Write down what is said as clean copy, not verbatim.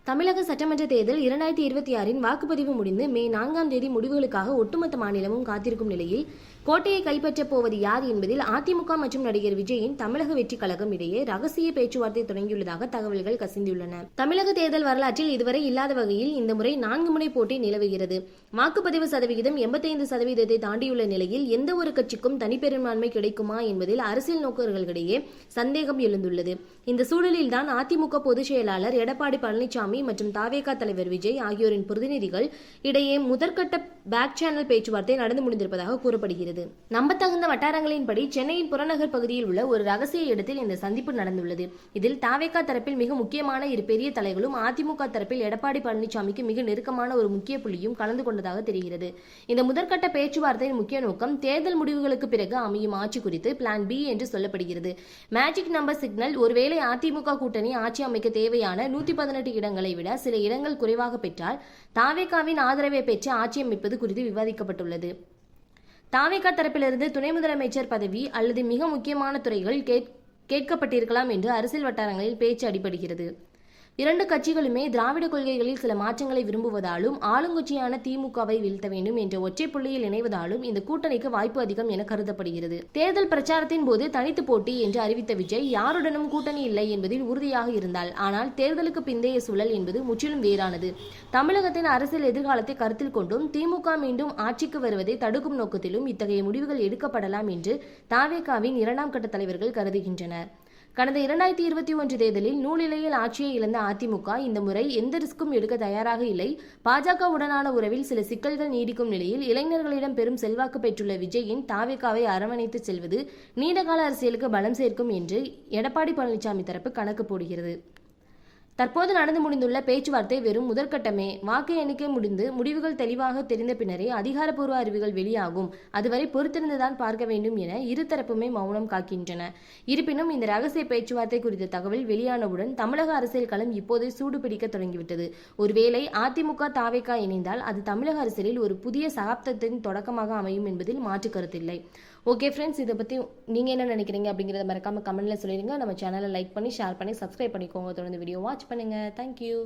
தமிழக சட்டமன்ற தேர்தல் 2026 வாக்குப்பதிவு முடிந்து மே 4ஆம் தேதி முடிவுகளுக்காக ஒட்டுமொத்த மாநிலமும் காத்திருக்கும் நிலையில் கோட்டையை கைப்பற்றப் போவது யார் என்பதில் அதிமுக மற்றும் நடிகர் விஜயின் தமிழக வெற்றி கழகம் இடையே ரகசிய பேச்சுவார்த்தை தொடங்கியுள்ளதாக தகவல்கள் கசிந்துள்ளன. தமிழக தேர்தல் வரலாற்றில் இதுவரை இல்லாத வகையில் இந்த முறை 4 முனை போட்டி நிலவுகிறது. வாக்குப்பதிவு சதவிகிதம் 85% தாண்டியுள்ள நிலையில் எந்த ஒரு கட்சிக்கும் தனிப்பெரும்பான்மை கிடைக்குமா என்பதில் அரசியல் நோக்கர்களிடையே சந்தேகம் எழுந்துள்ளது. இந்த சூழலில்தான் அதிமுக பொதுச் செயலாளர் எடப்பாடி பழனிசாமி மற்றும் தாவேகா தலைவர் விஜய் ஆகியோரின் பிரதிநிதிகள் இடையே முதற்கட்ட பேக் சேனல் பேச்சுவார்த்தை நடந்து முடிந்திருப்பதாக கூறப்படுகிறது. நம்பத்தகுந்த வட்டாரங்களின்படி சென்னையின் புறநகர் பகுதியில் உள்ள ஒரு ரகசிய இடத்தில் இந்த சந்திப்பு நடந்துள்ளது. இதில் தாவேகா தரப்பில் மிக முக்கியமான இரு பெரிய தலைகளும் அதிமுக தரப்பில் எடப்பாடி பழனிசாமிக்கு மிக நெருக்கமான ஒரு முக்கிய புள்ளியும் கலந்து கொண்டதாக தெரிகிறது. இந்த முதற்கட்ட பேச்சுவார்த்தையின் முக்கிய நோக்கம் தேர்தல் முடிவுகளுக்கு பிறகு அமையும் ஆட்சி குறித்து பிளான் பி என்று சொல்லப்படுகிறது. Magic number signal. ஒருவேளை அதிமுக கூட்டணி ஆட்சி அமைக்க தேவையான 118 இடங்களை விட சில இடங்கள் குறைவாக பெற்றால் தாவேகாவின் ஆதரவை பெற்று ஆட்சி அமைப்பது குறித்து விவாதிக்கப்பட்டுள்ளது. தாவேகா தரப்பிலிருந்து துணை முதலமைச்சர் பதவி அல்லது மிக முக்கியமான துறைகள் கேட்கப்பட்டிருக்கலாம் என்று அரசியல் வட்டாரங்களில் பேச்சு அடிபடுகிறது. இரண்டு கட்சிகளுமே திராவிட கொள்கைகளில் சில மாற்றங்களை விரும்புவதாலும் ஆளுங்கட்சியான திமுகவை வீழ்த்த வேண்டும் என்ற ஒற்றை புள்ளியில் இணைவதாலும் இந்த கூட்டணிக்கு வாய்ப்பு அதிகம் என கருதப்படுகிறது. தேர்தல் பிரச்சாரத்தின் போது தனித்து போட்டி என்று அறிவித்த விஜய் யாருடனும் கூட்டணி இல்லை என்பதில் உறுதியாக இருந்தால், ஆனால் தேர்தலுக்கு பிந்தைய சூழல் என்பது முற்றிலும் வேறானது. தமிழகத்தின் அரசியல் எதிர்காலத்தை கருத்தில் கொண்டும் திமுக மீண்டும் ஆட்சிக்கு வருவதை தடுக்கும் நோக்கத்திலும் இத்தகைய முடிவுகள் எடுக்கப்படலாம் என்று தாவேகாவின் 2ஆம் கட்ட தலைவர்கள் கருதுகின்றனர். கடந்த 2021 தேர்தலில் நூலிலையில் ஆட்சியை இழந்த அதிமுக இந்த முறை எந்த ரிஸ்க்கும் எடுக்க தயாராக இல்லை. பாஜகவுடனான உறவில் சில சிக்கல்கள் நீடிக்கும் நிலையில் இளைஞர்களிடம் பெரும் செல்வாக்கு பெற்றுள்ள விஜயின் தாவேகாவை அரவணைத்து செல்வது நீண்டகால அரசியலுக்கு பலம் சேர்க்கும் என்று எடப்பாடி பழனிசாமி தரப்பு கணக்கு போடுகிறது. தற்போது நடந்து முடிந்துள்ள பேச்சுவார்த்தை வெறும் முதற்கட்டமே. வாக்கு எண்ணிக்கை முடிந்து முடிவுகள் தெளிவாக தெரிந்த பின்னரே அதிகாரப்பூர்வ அறிவுகள் வெளியாகும். அதுவரை பொறுத்திருந்துதான் பார்க்க வேண்டும் என இருதரப்புமே மௌனம் காக்கின்றன. இருப்பினும் இந்த ரகசிய பேச்சுவார்த்தை குறித்த தகவல் வெளியானவுடன் தமிழக அரசியல் களம் இப்போதே சூடு பிடிக்க தொடங்கிவிட்டது. ஒருவேளை அதிமுக தாவேகா இணைந்தால் அது தமிழக அரசியலில் ஒரு புதிய சகாப்தத்தின் தொடக்கமாக அமையும் என்பதில் மாற்று கருத்தில்லை. ஓகே ஃப்ரெண்ட்ஸ், இதை பற்றி நீங்கள் என்ன நினைக்கிறீங்க அப்படிங்கிறத மறக்காமல் கமெண்ட்டில் சொல்லிடுங்க. நம்ம சேனலை லைக் பண்ணி ஷேர் பண்ணி சப்ஸ்கிரைப் பண்ணிக்கோங்க. தொடர்ந்து வீடியோ வாட்ச் பண்ணுங்கள். தேங்க்யூ.